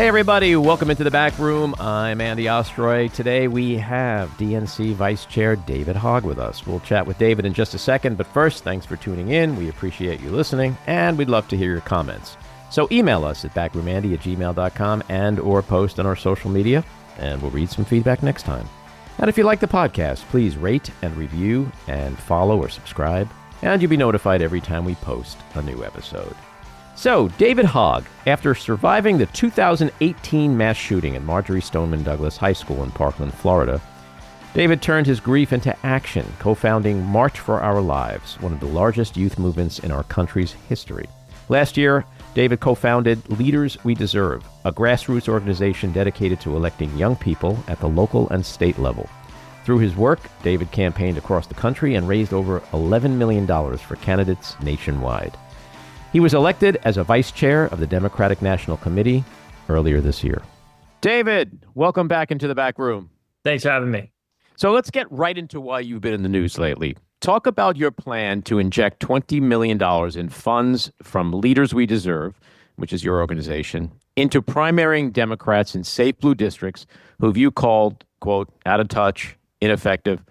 Hey everybody, welcome into the back room. I'm Andy Ostroy. Today we have DNC Vice Chair David Hogg with us. We'll chat with David in just a second, but first, thanks for tuning in. We appreciate you listening, and we'd love to hear your comments. So email us at backroomandy@gmail.com and or post on our social media, and we'll read some feedback next time. And if you like the podcast, please rate and review and follow or subscribe, and you'll be notified every time we post a new episode. So, David Hogg, after surviving the 2018 mass shooting at Marjory Stoneman Douglas High School in Parkland, Florida, David turned his grief into action, co-founding March for Our Lives, one of the largest youth movements in our country's history. Last year, David co-founded Leaders We Deserve, a grassroots organization dedicated to electing young people at the local and state level. Through his work, David campaigned across the country and raised over $11 million for candidates nationwide. He was elected as a vice chair of the Democratic National Committee earlier this year. David, welcome back into the back room. Thanks for having me. So let's get right into why you've been in the news lately. Talk about your plan to inject $20 million in funds from Leaders We Deserve, which is your organization, into primarying Democrats in safe blue districts who've you called, quote, out of touch, ineffective.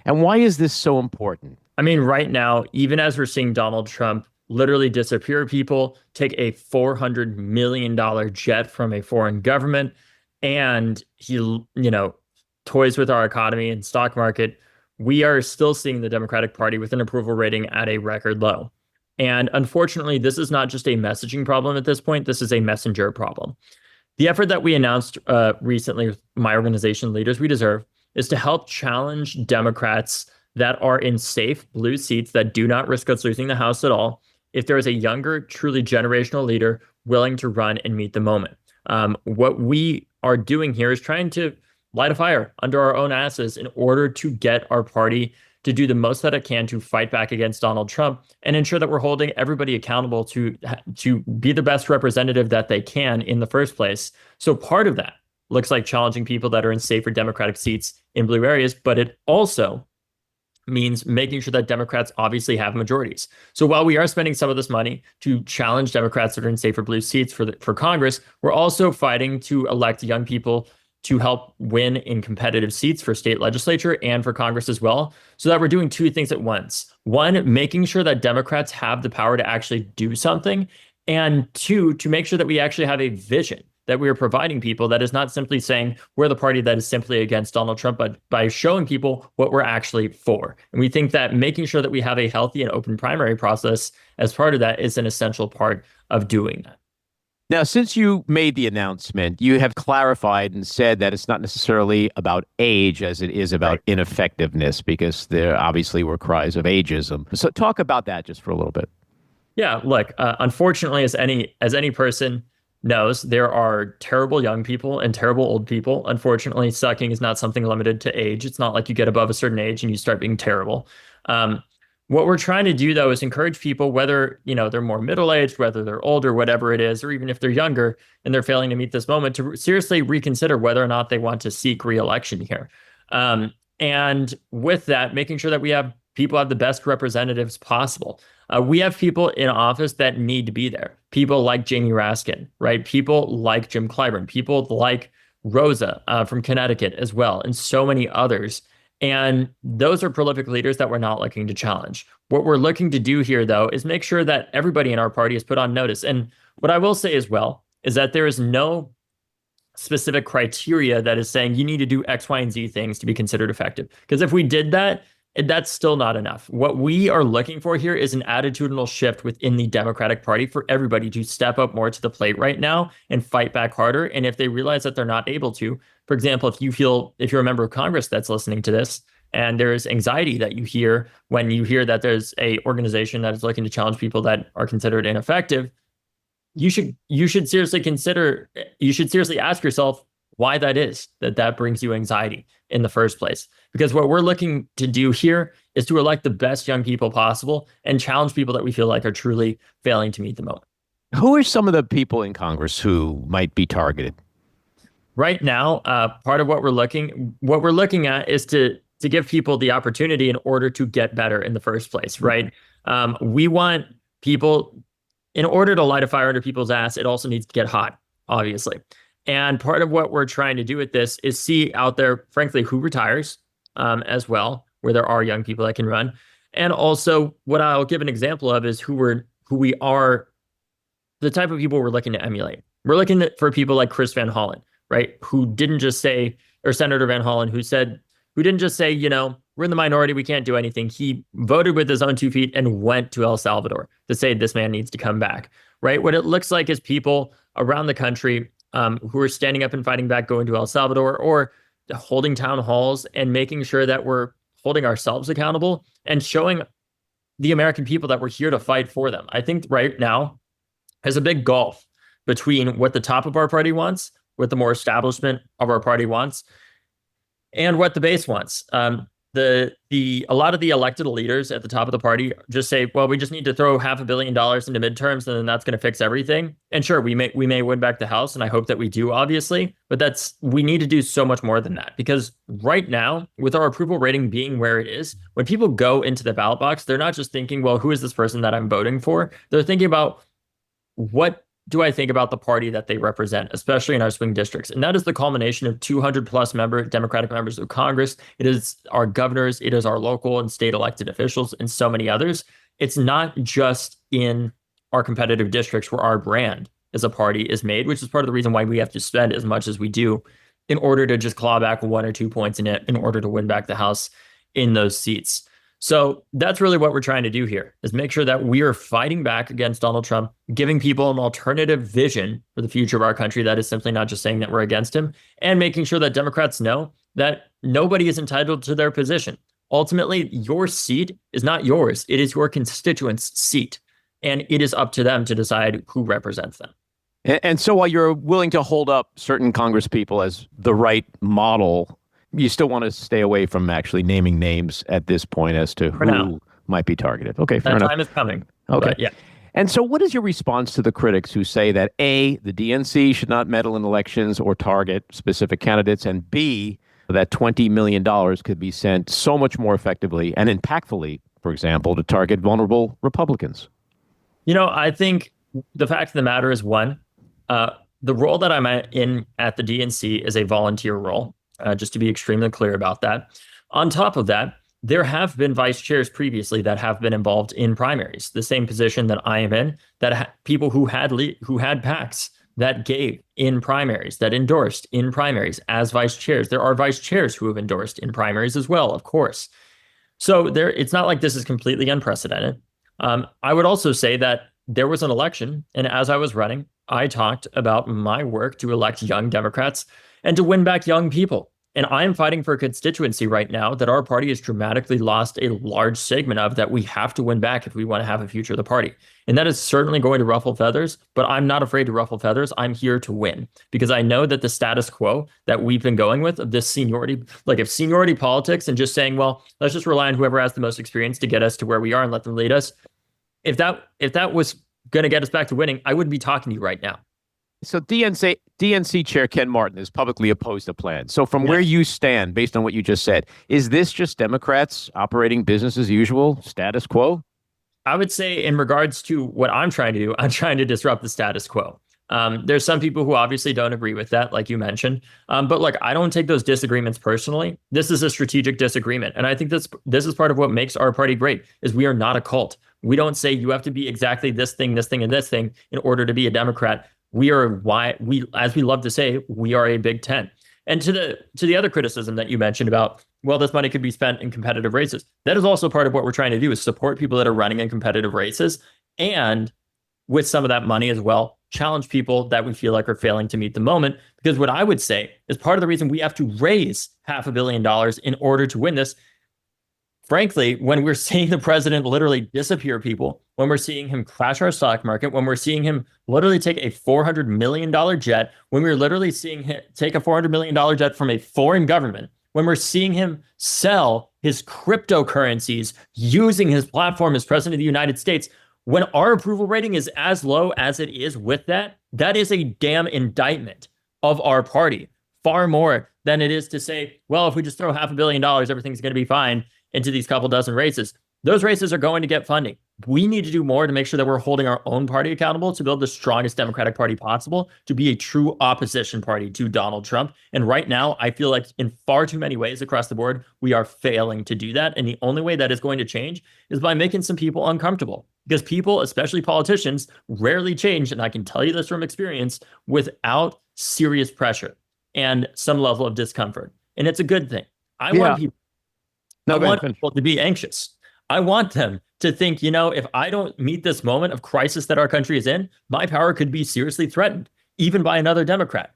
And why is this so important? I mean, right now, even as we're seeing Donald Trump literally disappear people, take a $400 million jet from a foreign government, and he, toys with our economy and stock market, we are still seeing the Democratic Party with an approval rating at a record low. And unfortunately, this is not just a messaging problem at this point. This is a messenger problem. The effort that we announced recently with my organization, Leaders We Deserve, is to help challenge Democrats that are in safe blue seats that do not risk us losing the House at all, if there is a younger, truly generational leader willing to run and meet the moment. What we are doing here is trying to light a fire under our own asses in order to get our party to do the most that it can to fight back against Donald Trump and ensure that we're holding everybody accountable to be the best representative that they can in the first place. So part of that looks like challenging people that are in safer Democratic seats in blue areas, but it also means making sure that Democrats obviously have majorities. So while we are spending some of this money to challenge Democrats that are in safer blue seats for Congress, we're also fighting to elect young people to help win in competitive seats for state legislature and for Congress as well, so that we're doing two things at once. One, making sure that Democrats have the power to actually do something, and two, to make sure that we actually have a vision that we are providing people that is not simply saying we're the party that is simply against Donald Trump, but by showing people what we're actually for. And we think that making sure that we have a healthy and open primary process as part of that is an essential part of doing that. Now, since you made the announcement, you have clarified and said that it's not necessarily about age as it is about ineffectiveness, because there obviously were cries of ageism. So talk about that just for a little bit. Yeah, look, unfortunately, as any person knows, there are terrible young people and terrible old people. Unfortunately, sucking is not something limited to age. It's not like you get above a certain age and you start being terrible. What we're trying to do, though, is encourage people, whether they're more middle-aged, whether they're older, whatever it is, or even if they're younger and they're failing to meet this moment, to seriously reconsider whether or not they want to seek re-election here. And with that, making sure that we have people have the best representatives possible. We have people in office that need to be there. People like Jamie Raskin, right? People like Jim Clyburn, people like Rosa from Connecticut as well, and so many others. And those are prolific leaders that we're not looking to challenge. What we're looking to do here, though, is make sure that everybody in our party is put on notice. And what I will say as well is that there is no specific criteria that is saying you need to do X, Y, and Z things to be considered effective. Because if we did that, that's still not enough. What we are looking for here is an attitudinal shift within the Democratic Party for everybody to step up more to the plate right now and fight back harder. And if they realize that they're not able to, for example, if you're a member of Congress that's listening to this, and there's anxiety that you hear when you hear that there's a organization that is looking to challenge people that are considered ineffective, you should seriously ask yourself why that brings you anxiety in the first place. Because what we're looking to do here is to elect the best young people possible and challenge people that we feel like are truly failing to meet the moment. Who are some of the people in Congress who might be targeted? Right now, part of what we're looking at is to give people the opportunity in order to get better in the first place, right? We want people, in order to light a fire under people's ass, it also needs to get hot, obviously. And part of what we're trying to do with this is see out there, frankly, who retires as well, where there are young people that can run. And also what I'll give an example of is who we are, the type of people we're looking to emulate. We're looking for people like Chris Van Hollen, right? Who didn't just say, or Senator Van Hollen, who didn't just say, we're in the minority, we can't do anything. He voted with his own 2 feet and went to El Salvador to say this man needs to come back, right? What it looks like is people around the country who are standing up and fighting back, going to El Salvador or holding town halls and making sure that we're holding ourselves accountable and showing the American people that we're here to fight for them. I think right now there's a big gulf between what the top of our party wants, what the more establishment of our party wants, and what the base wants. A lot of the elected leaders at the top of the party just say, well, we just need to throw $500 million into midterms and then that's going to fix everything. And sure, we may win back the House, and I hope that we do, obviously, but we need to do so much more than that, because right now, with our approval rating being where it is, when people go into the ballot box, they're not just thinking, well, who is this person that I'm voting for? They're thinking about, what do I think about the party that they represent, especially in our swing districts? And that is the culmination of 200 plus Democratic members of Congress. It is our governors, it is our local and state elected officials, and so many others. It's not just in our competitive districts where our brand as a party is made, which is part of the reason why we have to spend as much as we do in order to just claw back 1 or 2 points in it in order to win back the House in those seats. So that's really what we're trying to do here, is make sure that we are fighting back against Donald Trump, giving people an alternative vision for the future of our country that is simply not just saying that we're against him, and making sure that Democrats know that nobody is entitled to their position. Ultimately, your seat is not yours. It is your constituents' seat, and it is up to them to decide who represents them. And so while you're willing to hold up certain congresspeople as the right model, you still want to stay away from actually naming names at this point as to who might be targeted. Okay, fair enough. That time is coming. Okay. But yeah. And so what is your response to the critics who say that A, the DNC should not meddle in elections or target specific candidates, and B, that $20 million could be sent so much more effectively and impactfully, for example, to target vulnerable Republicans? I think the fact of the matter is, one, the role that I'm in at the DNC is a volunteer role. Just to be extremely clear about that. On top of that, there have been vice chairs previously that have been involved in primaries, the same position that I am in, that people who had PACs that gave in primaries, that endorsed in primaries as vice chairs. There are vice chairs who have endorsed in primaries as well, of course. So it's not like this is completely unprecedented. I would also say that there was an election, and as I was running, I talked about my work to elect young Democrats and to win back young people. And I'm fighting for a constituency right now that our party has dramatically lost a large segment of, that we have to win back if we want to have a future of the party. And that is certainly going to ruffle feathers, but I'm not afraid to ruffle feathers. I'm here to win, because I know that the status quo that we've been going with, of this seniority, like if seniority politics and just saying, well, let's just rely on whoever has the most experience to get us to where we are and let them lead us. If that was going to get us back to winning, I wouldn't be talking to you right now. So DNC Chair Ken Martin is publicly opposed to plan. So from where you stand, based on what you just said, is this just Democrats operating business as usual, status quo? I would say, in regards to what I'm trying to do, I'm trying to disrupt the status quo. There's some people who obviously don't agree with that, like you mentioned. But look, I don't take those disagreements personally. This is a strategic disagreement. And I think this is part of what makes our party great, is we are not a cult. We don't say you have to be exactly this thing, and this thing in order to be a Democrat. As we love to say, we are a Big Ten. And to the other criticism that you mentioned about, well, this money could be spent in competitive races. That is also part of what we're trying to do, is support people that are running in competitive races, and with some of that money as well, challenge people that we feel like are failing to meet the moment. Because what I would say is part of the reason we have to raise $500 million in order to win this. Frankly, when we're seeing the president literally disappear people, when we're seeing him crash our stock market, when we're seeing him literally take a $400 million jet, when we're literally seeing him take a $400 million jet from a foreign government, when we're seeing him sell his cryptocurrencies using his platform as president of the United States, when our approval rating is as low as it is with that, that is a damn indictment of our party, far more than it is to say, well, if we just throw $500 million, everything's going to be fine into these couple dozen races. those races are going to get funding. We need to do more to make sure that we're holding our own party accountable to build the strongest Democratic Party possible, to be a true opposition party to Donald Trump. And right now, I feel like in far too many ways across the board, we are failing to do that. And the only way that is going to change is by making some people uncomfortable, because people, especially politicians, rarely change. And I can tell you this from experience, without serious pressure and some level of discomfort. And it's a good thing. I want people to be anxious. I want them to think, if I don't meet this moment of crisis that our country is in, my power could be seriously threatened, even by another Democrat.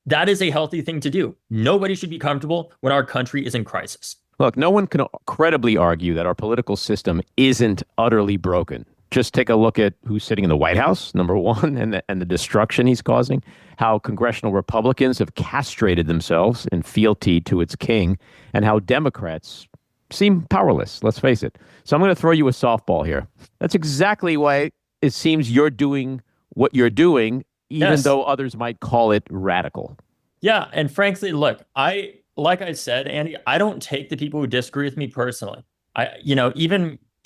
That is a healthy thing to do. Nobody should be comfortable when our country is in crisis. Look, no one can credibly argue that our political system isn't utterly broken. Just take a look at who's sitting in the White House, number one, and the destruction he's causing, how congressional Republicans have castrated themselves in fealty to its king, and how Democrats seem powerless, let's face it. So I'm going to throw you a softball here. That's exactly why it seems you're doing what you're doing, even though others might call it radical. Yeah, and frankly, look, like I said, Andy, I don't take the people who disagree with me personally.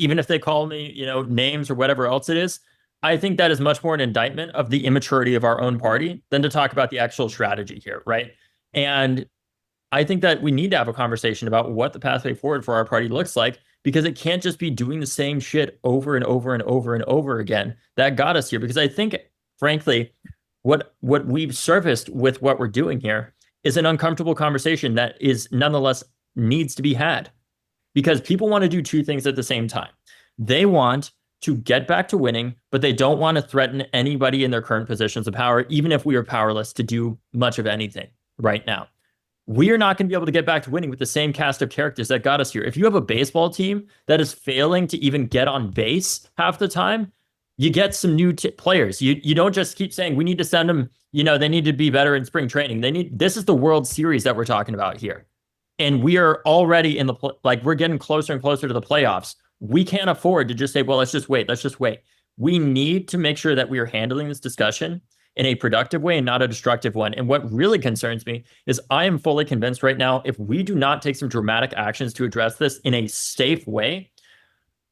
Even if they call me, names or whatever else it is, I think that is much more an indictment of the immaturity of our own party than to talk about the actual strategy here, right? And I think that we need to have a conversation about what the pathway forward for our party looks like, because it can't just be doing the same shit over and over and over and over again that got us here. Because I think, frankly, what we've surfaced with what we're doing here is an uncomfortable conversation that is nonetheless needs to be had, because people want to do two things at the same time. They want to get back to winning, but they don't want to threaten anybody in their current positions of power, even if we are powerless to do much of anything right now. We are not going to be able to get back to winning with the same cast of characters that got us here. If you have a baseball team that is failing to even get on base half the time, you get some new players. You don't just keep saying we need to send them, they need to be better in spring training. This is the World Series that we're talking about here. And we are already in we're getting closer and closer to the playoffs. We can't afford to just say, well, let's just wait. We need to make sure that we are handling this discussion in a productive way and not a destructive one. And what really concerns me is I am fully convinced right now, if we do not take some dramatic actions to address this in a safe way,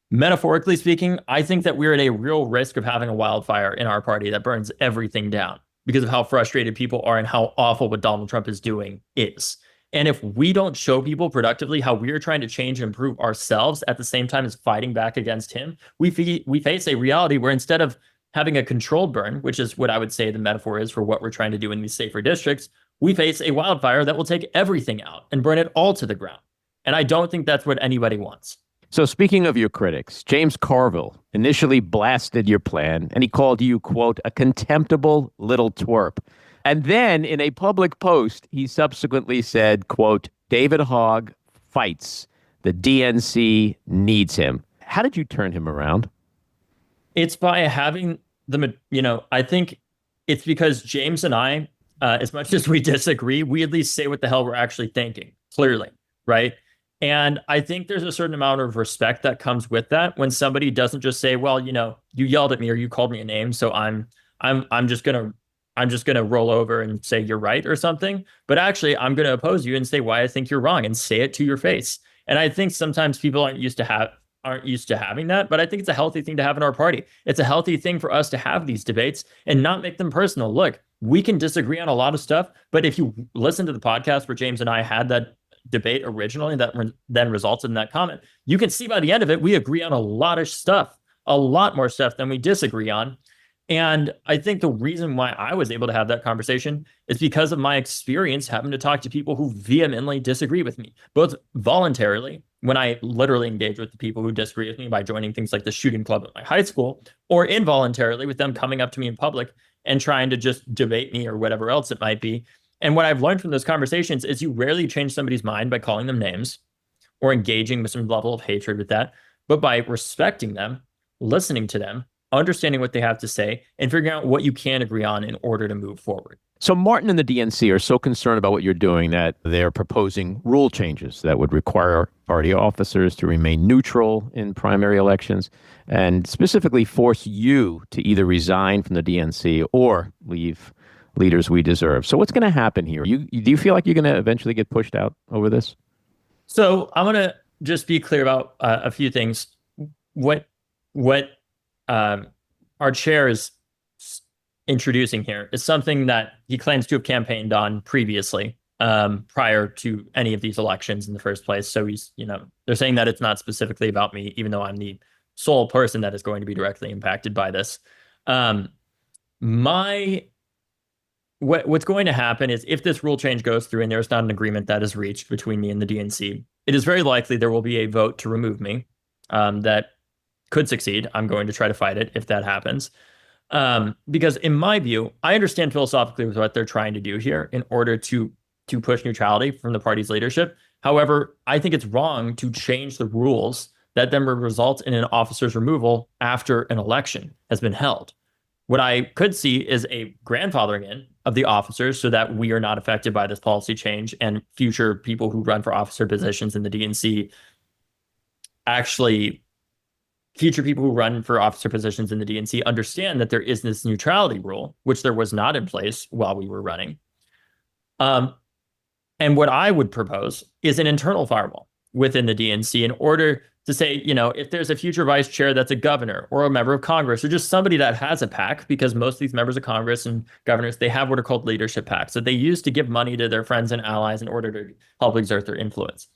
metaphorically speaking, I think that we're at a real risk of having a wildfire in our party that burns everything down because of how frustrated people are and how awful what Donald Trump is doing is. And if we don't show people productively how we are trying to change and improve ourselves at the same time as fighting back against him, we face a reality where instead of having a controlled burn, which is what I would say the metaphor is for what we're trying to do in these safer districts, we face a wildfire that will take everything out and burn it all to the ground. And I don't think that's what anybody wants. So speaking of your critics, James Carville initially blasted your plan, and he called you, quote, a contemptible little twerp. And then in a public post, he subsequently said, quote, David Hogg fights. The DNC needs him. How did you turn him around? It's by having I think it's because James and I, as much as we disagree, we at least say what the hell we're actually thinking, clearly, right? And I think there's a certain amount of respect that comes with that when somebody doesn't just say, well, you yelled at me or you called me a name, so I'm just gonna roll over and say you're right or something. But actually, I'm gonna oppose you and say why I think you're wrong and say it to your face. And I think sometimes people aren't used to having that, but I think it's a healthy thing to have in our party. It's a healthy thing for us to have these debates and not make them personal. Look, we can disagree on a lot of stuff, but if you listen to the podcast where James and I had that debate originally that then resulted in that comment, you can see by the end of it, we agree on a lot of stuff, a lot more stuff than we disagree on. And I think the reason why I was able to have that conversation is because of my experience having to talk to people who vehemently disagree with me, both voluntarily, when I literally engage with the people who disagree with me by joining things like the shooting club at my high school, or involuntarily with them coming up to me in public and trying to just debate me or whatever else it might be. And what I've learned from those conversations is you rarely change somebody's mind by calling them names or engaging with some level of hatred with that, but by respecting them, listening to them, understanding what they have to say, and figuring out what you can agree on in order to move forward. So Martin and the DNC are so concerned about what you're doing that they're proposing rule changes that would require party officers to remain neutral in primary elections and specifically force you to either resign from the DNC or leave leaders we deserve. So what's going to happen here? Do you feel like you're going to eventually get pushed out over this? So I'm going to just be clear about a few things. what what um, our chair is introducing here is something that he claims to have campaigned on previously, prior to any of these elections in the first place. So they're saying that it's not specifically about me, even though I'm the sole person that is going to be directly impacted by this. Um, my what's going to happen is if this rule change goes through and there's not an agreement that is reached between me and the DNC, it is very likely there will be a vote to remove me. That could succeed. I'm going to try to fight it if that happens. Because in my view, I understand philosophically with what they're trying to do here in order to push neutrality from the party's leadership. However, I think it's wrong to change the rules that then result in an officer's removal after an election has been held. What I could see is a grandfathering in of the officers so that we are not affected by this policy change and future people who run for officer positions in the DNC actually future people who run for officer positions in the DNC understand that there is this neutrality rule, which there was not in place while we were running. And what I would propose is an internal firewall within the DNC in order to say, if there's a future vice chair that's a governor or a member of Congress or just somebody that has a PAC, because most of these members of Congress and governors, they have what are called leadership PACs that they use to give money to their friends and allies in order to help exert their influence.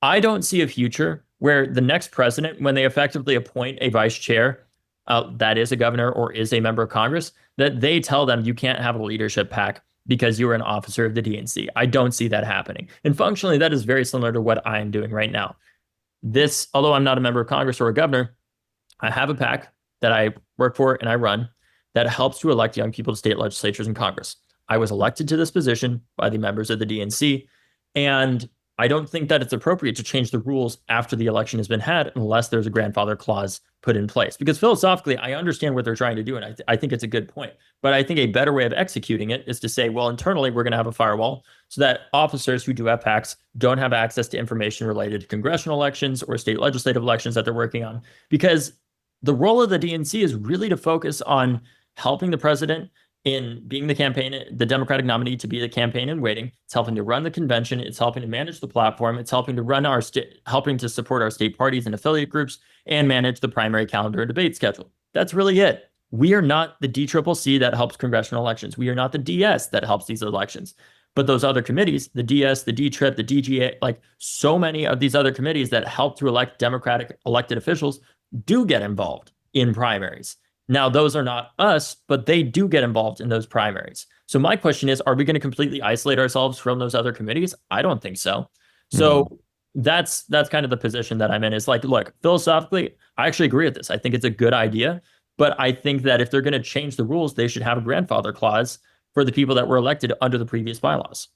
I don't see a future where the next president, when they effectively appoint a vice chair that is a governor or is a member of Congress, that they tell them you can't have a leadership PAC because you are an officer of the DNC. I don't see that happening. And functionally, that is very similar to what I am doing right now. Although I'm not a member of Congress or a governor, I have a PAC that I work for and I run that helps to elect young people to state legislatures and Congress. I was elected to this position by the members of the DNC, and I don't think that it's appropriate to change the rules after the election has been had unless there's a grandfather clause put in place. Because philosophically, I understand what they're trying to do, and I think it's a good point. But I think a better way of executing it is to say, well, internally, we're going to have a firewall so that officers who do have PACs don't have access to information related to congressional elections or state legislative elections that they're working on. Because the role of the DNC is really to focus on helping the president in being the Democratic nominee to be the campaign in waiting. It's helping to run the convention. It's helping to manage the platform. It's helping to run helping to support our state parties and affiliate groups and manage the primary calendar and debate schedule. That's really it. We are not the DCCC that helps congressional elections. We are not the DS that helps these elections. But those other committees, the DS, the DTRIP, the DGA, like so many of these other committees that help to elect Democratic elected officials do get involved in primaries. Now, those are not us, but they do get involved in those primaries. So my question is, are we going to completely isolate ourselves from those other committees? I don't think so. So that's kind of the position that I'm in. Is like, look, philosophically, I actually agree with this. I think it's a good idea, but I think that if they're going to change the rules, they should have a grandfather clause for the people that were elected under the previous bylaws.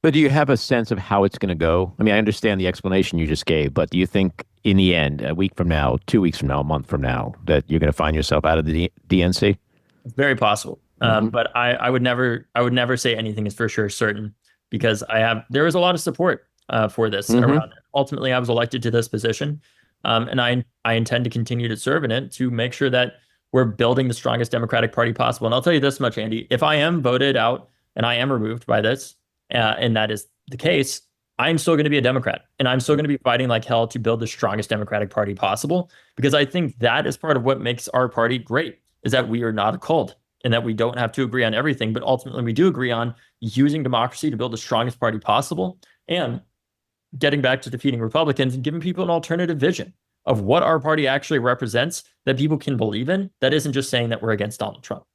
But do you have a sense of how it's going to go? I mean, I understand the explanation you just gave, but do you think in the end, a week from now, 2 weeks from now, a month from now, that you're going to find yourself out of the DNC? It's very possible. But I would never say anything is for sure certain because there is a lot of support for this around it. Ultimately, I was elected to this position, and I intend to continue to serve in it to make sure that we're building the strongest Democratic Party possible. And I'll tell you this much, Andy, if I am voted out and I am removed by this, and that is the case, I'm still going to be a Democrat, and I'm still going to be fighting like hell to build the strongest Democratic Party possible, because I think that is part of what makes our party great, is that we are not a cult and that we don't have to agree on everything, but ultimately we do agree on using democracy to build the strongest party possible and getting back to defeating Republicans and giving people an alternative vision of what our party actually represents that people can believe in, that isn't just saying that we're against Donald Trump.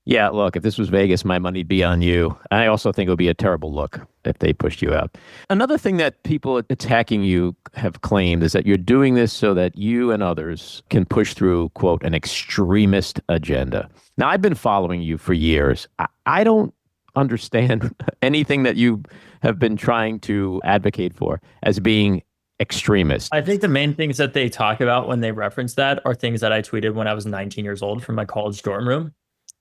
Yeah, look, if this was Vegas, my money'd be on you. I also think it would be a terrible look if they pushed you out. Another thing that people attacking you have claimed is that you're doing this so that you and others can push through, quote, an extremist agenda. Now, I've been following you for years. I don't understand anything that you have been trying to advocate for as being extremist. I think the main things that they talk about when they reference that are things that I tweeted when I was 19 years old from my college dorm room.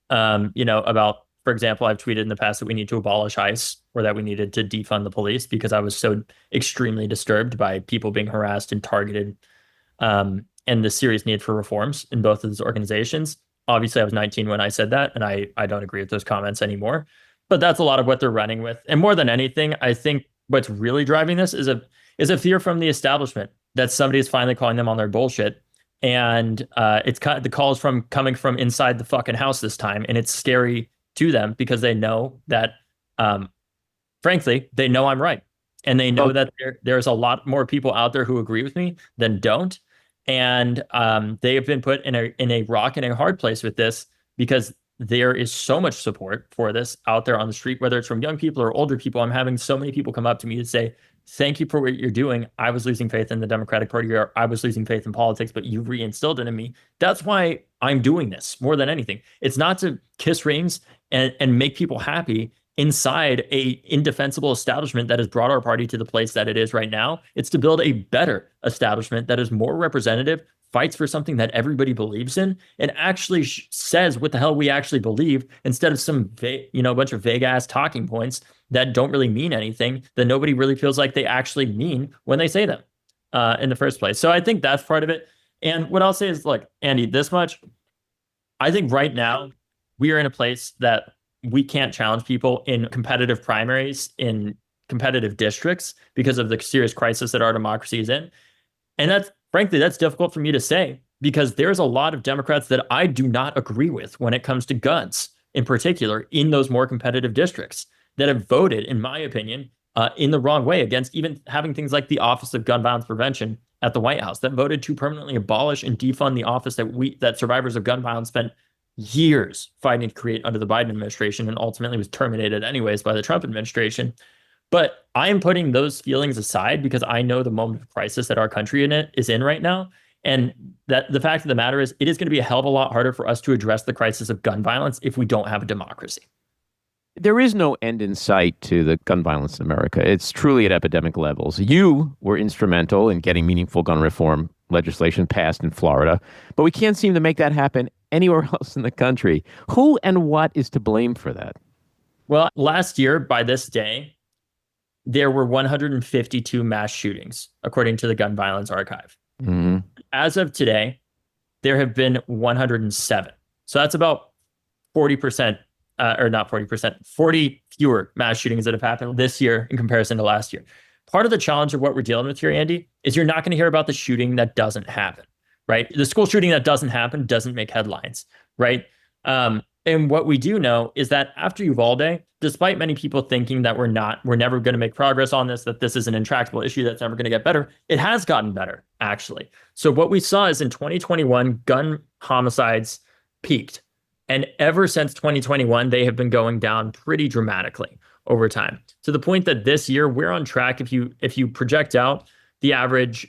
About, for example, I've tweeted in the past that we need to abolish ICE or that we needed to defund the police because I was so extremely disturbed by people being harassed and targeted, and the serious need for reforms in both of those organizations. Obviously, I was 19 when I said that, and I don't agree with those comments anymore. But that's a lot of what they're running with. And more than anything, I think what's really driving this is a fear from the establishment that somebody is finally calling them on their bullshit And it's kind of, the calls from coming from inside the fucking house this time, and it's scary to them because they know that, um, frankly, they know I'm right, and they know Well, that there's a lot more people out there who agree with me than don't, and they have been put in a rock and a hard place with this because there is so much support for this out there on the street, whether it's from young people or older people. I'm having so many people come up to me to say, thank you for what you're doing. I was losing faith in the Democratic Party, or I was losing faith in politics, but you reinstilled it in me. That's why I'm doing this more than anything. It's not to kiss rings and make people happy inside a indefensible establishment that has brought our party to the place that it is right now. It's to build a better establishment that is more representative, fights for something that everybody believes in, and actually says what the hell we actually believe, instead of some a bunch of vague ass talking points that don't really mean anything, that nobody really feels like they actually mean when they say them in the first place. So I think that's part of it. And what I'll say is, like, Andy, this much, I think right now we are in a place that we can't challenge people in competitive primaries, in competitive districts, because of the serious crisis that our democracy is in. And that's, frankly, that's difficult for me to say because there's a lot of Democrats that I do not agree with when it comes to guns, in particular, in those more competitive districts, that have voted, in my opinion, in the wrong way against even having things like the Office of Gun Violence Prevention at the White House, that voted to permanently abolish and defund the office that survivors of gun violence spent years fighting to create under the Biden administration, and ultimately was terminated anyways by the Trump administration. But I am putting those feelings aside because I know the moment of crisis that our country is in right now. And that the fact of the matter is, it is going to be a hell of a lot harder for us to address the crisis of gun violence if we don't have a democracy. there is no end in sight to the gun violence in America. It's truly at epidemic levels. You were instrumental in getting meaningful gun reform legislation passed in Florida, but we can't seem to make that happen anywhere else in the country. Who and what is to blame for that? Well, last year, by this day, there were 152 mass shootings, according to the Gun Violence Archive. Mm-hmm. As of today, there have been 107. So that's about 40%, or not 40%, 40 fewer mass shootings that have happened this year in comparison to last year. Part of the challenge of what we're dealing with here, Andy, is you're not going to hear about the shooting that doesn't happen, right? The school shooting that doesn't happen doesn't make headlines, right? And what we do know is that after Uvalde, despite many people thinking that we're never going to make progress on this, that this is an intractable issue that's never going to get better, it has gotten better, actually. So what we saw is in 2021, gun homicides peaked. And ever since 2021, they have been going down pretty dramatically over time, to the point that this year we're on track. If you project out the average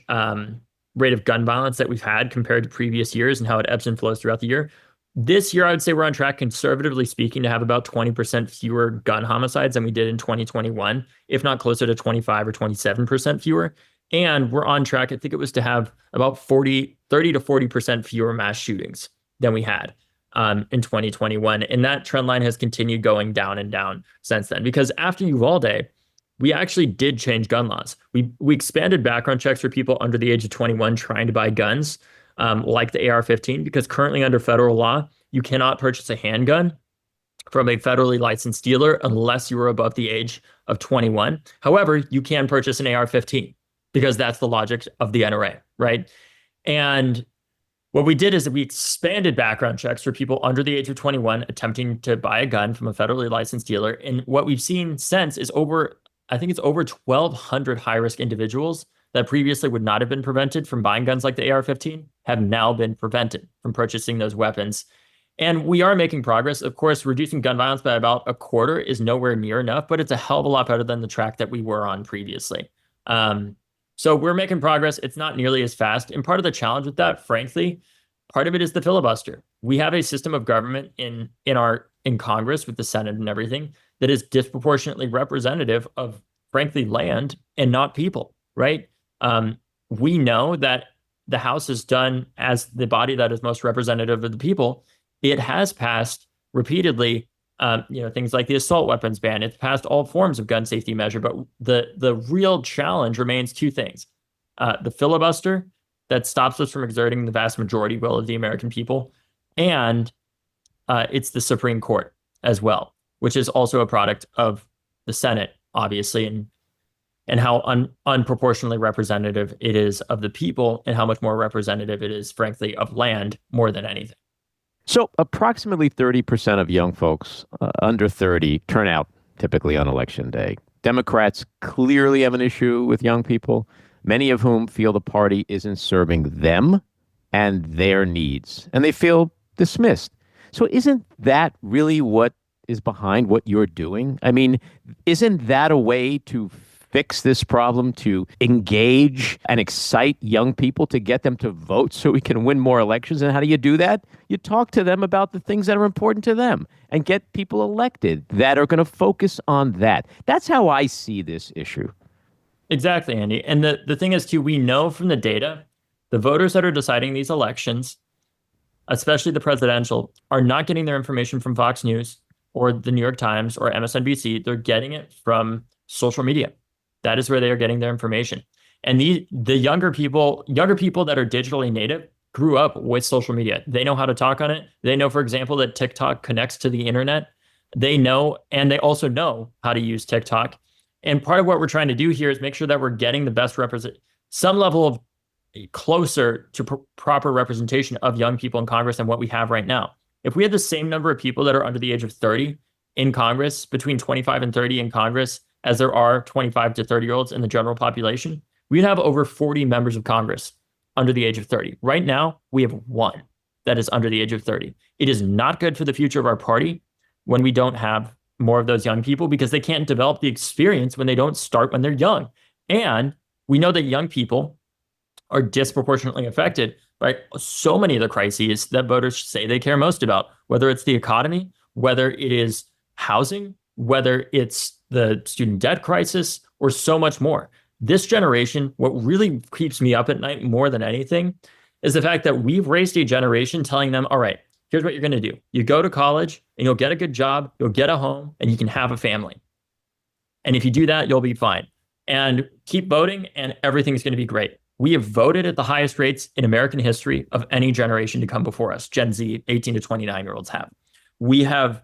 rate of gun violence that we've had compared to previous years and how it ebbs and flows throughout the year, this year I would say we're on track, conservatively speaking, to have about 20% fewer gun homicides than we did in 2021, if not closer to 25 or 27% fewer. And we're on track, I think it was, to have about 30 to 40% fewer mass shootings than we had in 2021. And that trend line has continued going down and down since then, because after Uvalde, we actually did change gun laws. We expanded background checks for people under the age of 21 trying to buy guns, like the AR-15, because currently under federal law, you cannot purchase a handgun from a federally licensed dealer unless you are above the age of 21. However, you can purchase an AR-15 because that's the logic of the NRA, right? And what we did is that we expanded background checks for people under the age of 21 attempting to buy a gun from a federally licensed dealer. And what we've seen since is I think it's over 1,200 high-risk individuals that previously would not have been prevented from buying guns like the AR-15 have now been prevented from purchasing those weapons. And we are making progress. Of course, reducing gun violence by about a quarter is nowhere near enough, but it's a hell of a lot better than the track that we were on previously. So we're making progress. It's not nearly as fast. And part of the challenge with that, frankly, part of it is the filibuster. We have a system of government in Congress with the Senate and everything that is disproportionately representative of, frankly, land and not people, right? We know that the House has done, as the body that is most representative of the people, it has passed repeatedly, things like the assault weapons ban. It's passed all forms of gun safety measure. But the real challenge remains two things: the filibuster that stops us from exerting the vast majority will of the American people, and it's the Supreme Court as well, which is also a product of the Senate, obviously. And and how unproportionately representative it is of the people and how much more representative it is, frankly, of land more than anything. So approximately 30% of young folks under 30 turn out typically on election day. Democrats clearly have an issue with young people, many of whom feel the party isn't serving them and their needs, and they feel dismissed. So isn't that really what is behind what you're doing? I mean, isn't that a way to fix this problem, to engage and excite young people, to get them to vote so we can win more elections? And how do you do that? You talk to them about the things that are important to them and get people elected that are going to focus on that. That's how I see this issue. Exactly, Andy. And the thing is, too, we know from the data, the voters that are deciding these elections, especially the presidential, are not getting their information from Fox News or the New York Times or MSNBC. They're getting it from social media. That is where they are getting their information. And the younger people that are digitally native grew up with social media. They know how to talk on it. They know, for example, that TikTok connects to the internet. They know, and they also know how to use TikTok. And part of what we're trying to do here is make sure that we're getting the best some level of closer to proper representation of young people in Congress than what we have right now. If we had the same number of people that are under the age of 30 in Congress, between 25 and 30 in Congress, as there are 25 to 30-year-olds in the general population, we'd have over 40 members of Congress under the age of 30. Right now, we have one that is under the age of 30. It is not good for the future of our party when we don't have more of those young people, because they can't develop the experience when they don't start when they're young. And we know that young people are disproportionately affected by so many of the crises that voters say they care most about, whether it's the economy, whether it is housing, whether it's the student debt crisis, or so much more. This generation, what really keeps me up at night more than anything is the fact that we've raised a generation telling them, all right, here's what you're going to do. You go to college and you'll get a good job, you'll get a home, and you can have a family. And if you do that, you'll be fine. And keep voting and everything's going to be great. We have voted at the highest rates in American history of any generation to come before us. Gen Z, 18 to 29-year-olds have. We have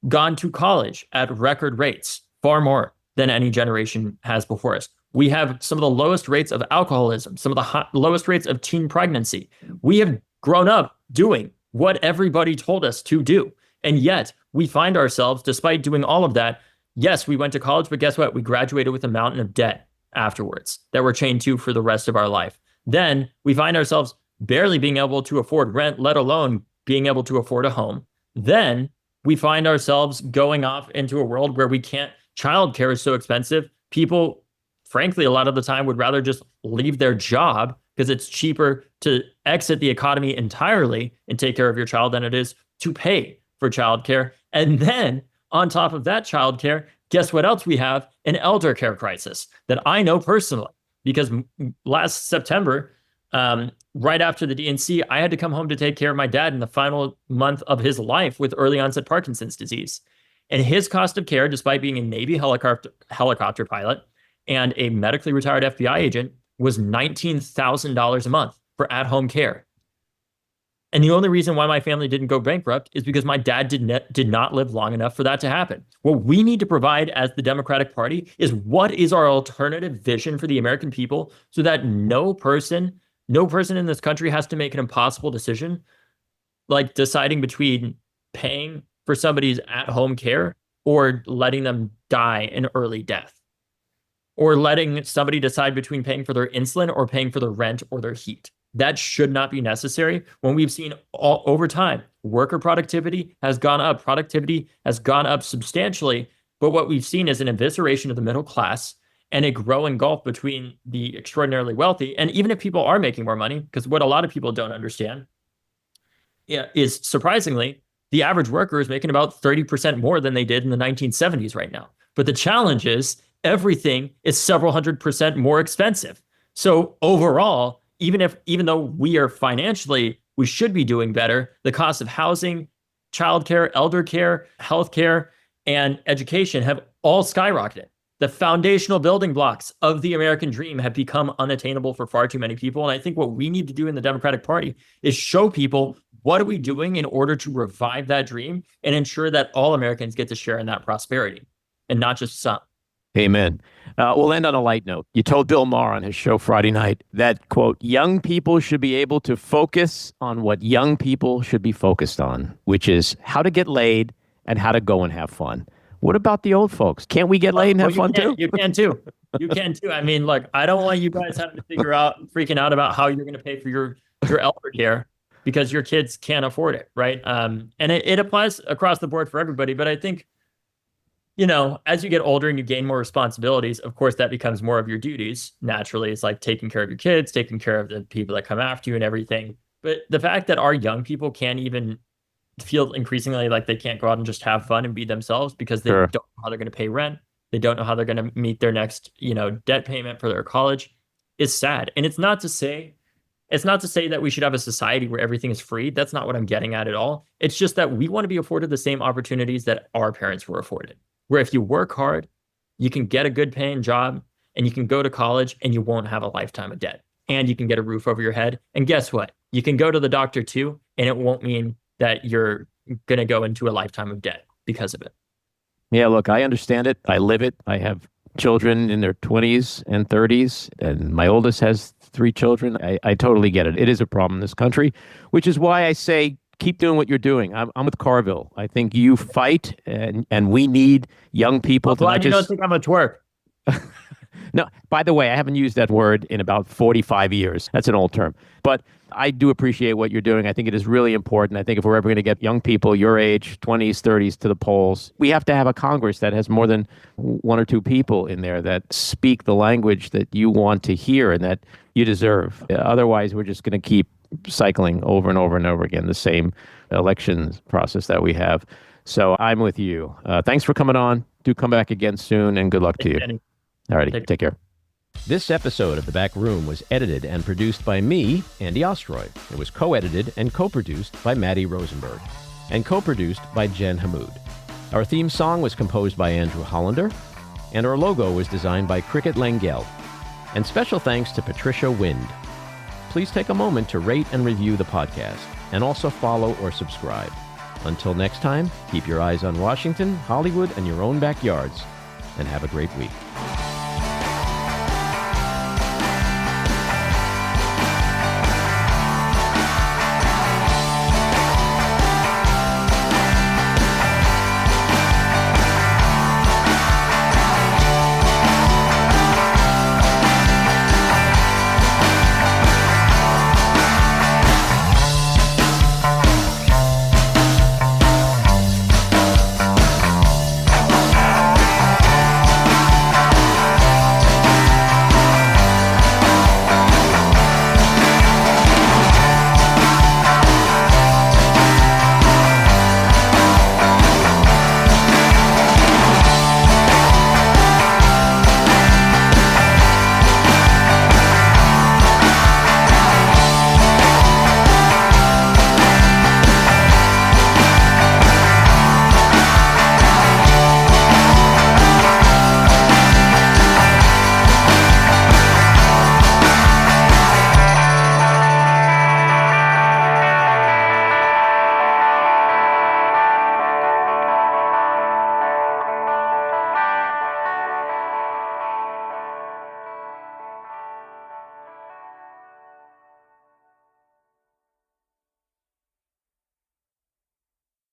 gone to college at record rates, far more than any generation has before us. We have some of the lowest rates of alcoholism, some of the lowest rates of teen pregnancy. We have grown up doing what everybody told us to do. And yet we find ourselves, despite doing all of that, yes, we went to college, but guess what? We graduated with a mountain of debt afterwards that we're chained to for the rest of our life. Then we find ourselves barely being able to afford rent, let alone being able to afford a home. Then we find ourselves going off into a world where we can't, childcare is so expensive. People, frankly, a lot of the time would rather just leave their job because it's cheaper to exit the economy entirely and take care of your child than it is to pay for childcare. And then on top of that childcare, guess what else we have? An elder care crisis that I know personally, because last September, right after the DNC, I had to come home to take care of my dad in the final month of his life with early onset Parkinson's disease. And his cost of care, despite being a Navy helicopter pilot and a medically retired FBI agent, was $19,000 a month for at-home care. And the only reason why my family didn't go bankrupt is because my dad did not live long enough for that to happen. What we need to provide as the Democratic Party is what is our alternative vision for the American people so that no person in this country has to make an impossible decision, like deciding between paying for somebody's at-home care or letting them die an early death, or letting somebody decide between paying for their insulin or paying for their rent or their heat. That should not be necessary when we've seen over time, worker productivity has gone up. Productivity has gone up substantially. But what we've seen is an evisceration of the middle class and a growing gulf between the extraordinarily wealthy. And even if people are making more money, because what a lot of people don't understand is, surprisingly, the average worker is making about 30% more than they did in the 1970s right now. But the challenge is everything is several $100% more expensive. So overall, even though we are financially, we should be doing better, the cost of housing, childcare, elder care, healthcare, and education have all skyrocketed. The foundational building blocks of the American dream have become unattainable for far too many people. And I think what we need to do in the Democratic Party is show people what are we doing in order to revive that dream and ensure that all Americans get to share in that prosperity and not just some. Amen. We'll end on a light note. You told Bill Maher on his show Friday night that, quote, young people should be able to focus on what young people should be focused on, which is how to get laid and how to go and have fun. What about the old folks? Can't we get laid and have fun too? You can too. You can too. I mean, look, I don't want you guys having to freaking out about how you're going to pay for your elder care because your kids can't afford it, right? And it applies across the board for everybody. But I think, as you get older and you gain more responsibilities, of course, that becomes more of your duties. Naturally, it's like taking care of your kids, taking care of the people that come after you and everything. But the fact that our young people can't even feel increasingly like they can't go out and just have fun and be themselves because they don't know how they're going to pay rent. They don't know how they're going to meet their next, debt payment for their college is sad. And it's not to say that we should have a society where everything is free. That's not what I'm getting at all. It's just that we want to be afforded the same opportunities that our parents were afforded, where if you work hard, you can get a good paying job and you can go to college and you won't have a lifetime of debt and you can get a roof over your head. And guess what? You can go to the doctor too, and it won't mean that you're going to go into a lifetime of debt because of it. Yeah, look, I understand it. I live it. I have children in their 20s and 30s, and my oldest has 3 children. I totally get it. It is a problem in this country, which is why I say keep doing what you're doing. I'm with Carville. I think you fight, and we need young people to not just... You don't think I'm a twerp. No, by the way, I haven't used that word in about 45 years. That's an old term. But I do appreciate what you're doing. I think it is really important. I think if we're ever going to get young people your age, 20s, 30s, to the polls, we have to have a Congress that has more than 1 or 2 people in there that speak the language that you want to hear and that you deserve. Otherwise, we're just going to keep cycling over and over and over again the same election process that we have. So I'm with you. Thanks for coming on. Do come back again soon, and good luck to you. All righty. Take care. This episode of The Back Room was edited and produced by me, Andy Ostroy. It was co-edited and co-produced by Maddie Rosenberg and co-produced by Jen Hammoud. Our theme song was composed by Andrew Hollander, and our logo was designed by Cricket Langell. And special thanks to Patricia Wind. Please take a moment to rate and review the podcast, and also follow or subscribe. Until next time, keep your eyes on Washington, Hollywood, and your own backyards, and have a great week.